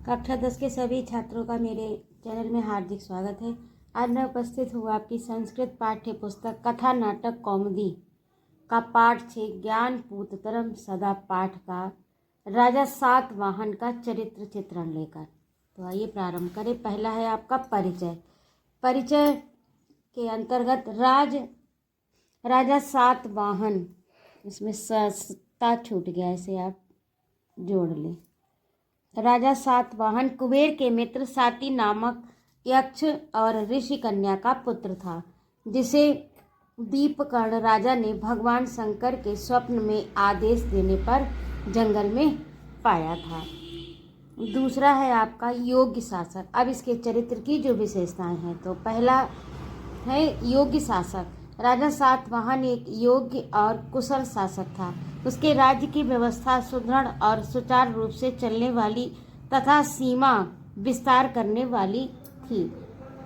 कक्षा 10 के सभी छात्रों का मेरे चैनल में हार्दिक स्वागत है। आज मैं उपस्थित हूँ आपकी संस्कृत पाठ्य पुस्तक कथा नाटक कौमुदी का पाठ 6 ज्ञानपूततरम सदा पाठ का राजा सातवाहन का चरित्र चित्रण लेकर। तो आइए प्रारंभ करें। पहला है आपका परिचय। परिचय के अंतर्गत राजा सातवाहन, इसमें ता छूट गया, इसे आप जोड़ लें। राजा सातवाहन कुबेर के मित्र साती नामक यक्ष और ऋषि कन्या का पुत्र था, जिसे दीपकर्ण राजा ने भगवान शंकर के स्वप्न में आदेश देने पर जंगल में पाया था। दूसरा है आपका योग्य शासक। अब इसके चरित्र की जो विशेषताएं हैं, तो पहला है योग्य शासक। राजा सातवाहन एक योग्य और कुशल शासक था। उसके राज्य की व्यवस्था सुदृढ़ और सुचारू रूप से चलने वाली तथा सीमा विस्तार करने वाली थी।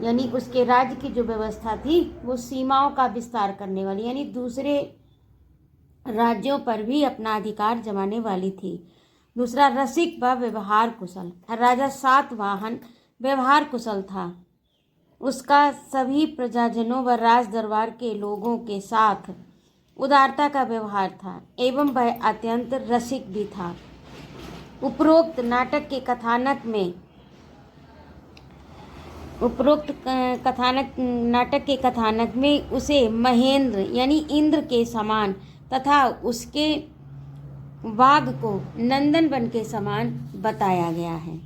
यानी उसके राज्य की जो व्यवस्था थी वो सीमाओं का विस्तार करने वाली, यानी दूसरे राज्यों पर भी अपना अधिकार जमाने वाली थी। दूसरा, रसिक व व्यवहार कुशल। राजा सातवाहन व्यवहार कुशल था। उसका सभी प्रजाजनों व राज दरबार के लोगों के साथ उदारता का व्यवहार था एवं वह अत्यंत रसिक भी था। उपरोक्त नाटक के कथानक में उसे महेंद्र यानी इंद्र के समान तथा उसके बाग को नंदनवन के समान बताया गया है।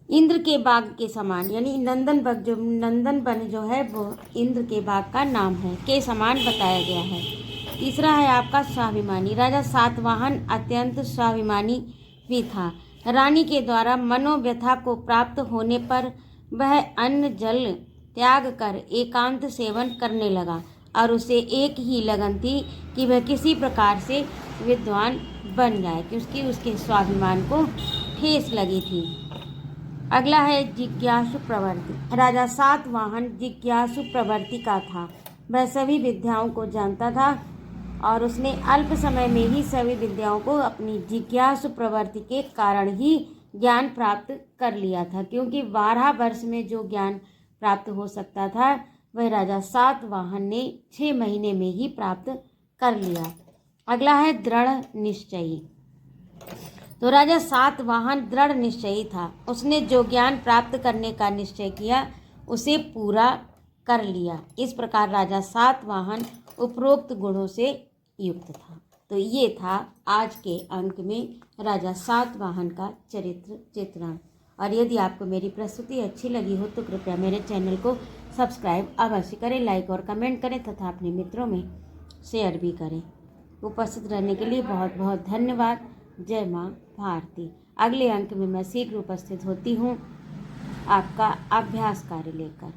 इंद्र के बाग के समान यानी नंदनवन जो है वो इंद्र के बाग का नाम है, के समान बताया गया है। तीसरा है आपका स्वाभिमानी। राजा सातवाहन अत्यंत स्वाभिमानी भी था। रानी के द्वारा मनोव्यथा को प्राप्त होने पर वह अन्न जल त्याग कर एकांत सेवन करने लगा और उसे एक ही लगन थी कि वह किसी प्रकार से विद्वान बन जाए, क्योंकि उसके स्वाभिमान को ठेस लगी थी। अगला है जिज्ञासु प्रवृत्ति। राजा सातवाहन जिज्ञासु प्रवृत्ति का था। वह सभी विद्याओं को जानता था और उसने अल्प समय में ही सभी विद्याओं को अपनी जिज्ञासु प्रवृत्ति के कारण ही ज्ञान प्राप्त कर लिया था, क्योंकि 12 वर्ष में जो ज्ञान प्राप्त हो सकता था वह राजा सातवाहन ने 6 महीने में ही प्राप्त कर लिया। अगला है दृढ़ निश्चयी। तो राजा सातवाहन दृढ़ निश्चयी था। उसने जो ज्ञान प्राप्त करने का निश्चय किया उसे पूरा कर लिया। इस प्रकार राजा सातवाहन उपरोक्त गुणों से युक्त था। तो ये था आज के अंक में राजा सातवाहन का चरित्र चित्रण। और यदि आपको मेरी प्रस्तुति अच्छी लगी हो तो कृपया मेरे चैनल को सब्सक्राइब अवश्य करें, लाइक और कमेंट करें तथा अपने मित्रों में शेयर भी करें। उपस्थित रहने के लिए बहुत बहुत धन्यवाद। जय माँ भारती। अगले अंक में मैं शीघ्र उपस्थित होती हूँ आपका अभ्यास कार्य लेकर।